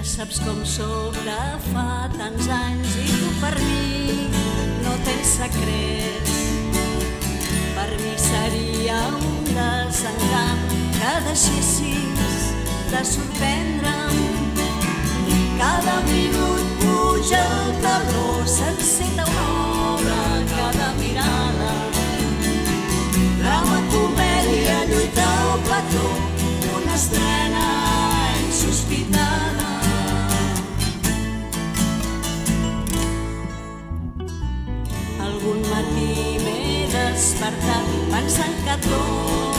Ja saps com sóc de fa tants anys i tu per mi no tens secrets. Per mi seria un desencant que deixessis de sorprendre'm. Cada minut puja el taló, s'enceta una obra, cada mirada. Drama, comèdia, lluita o plató, una estrena insospitada. Algun matí m'he despertat pensant que tot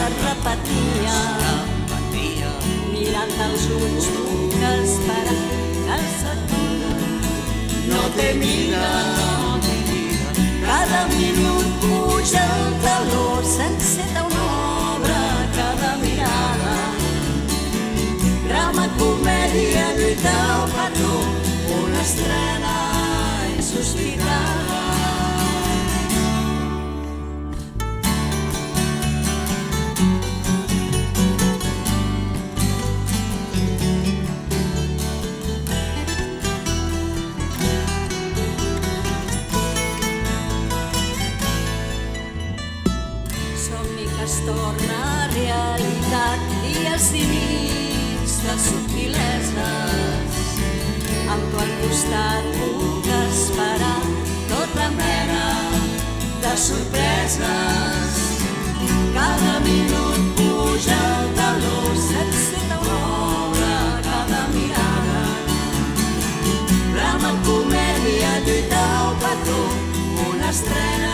es repetia. Mirant als ulls puc esperar que el segon no té mida. Cada minut puja el taló, s'enceta una obra, cada mirada. Drama, comèdia, lluita o plató, una estrena insospitada. Es torna realitat i els límits de subtileses. Amb tu al costat puc esperar tota mena de sorpreses. Cada minut puja el taló, s'enceta una obra, cada mirada. Drama, comèdia, lluita o plató, una estrena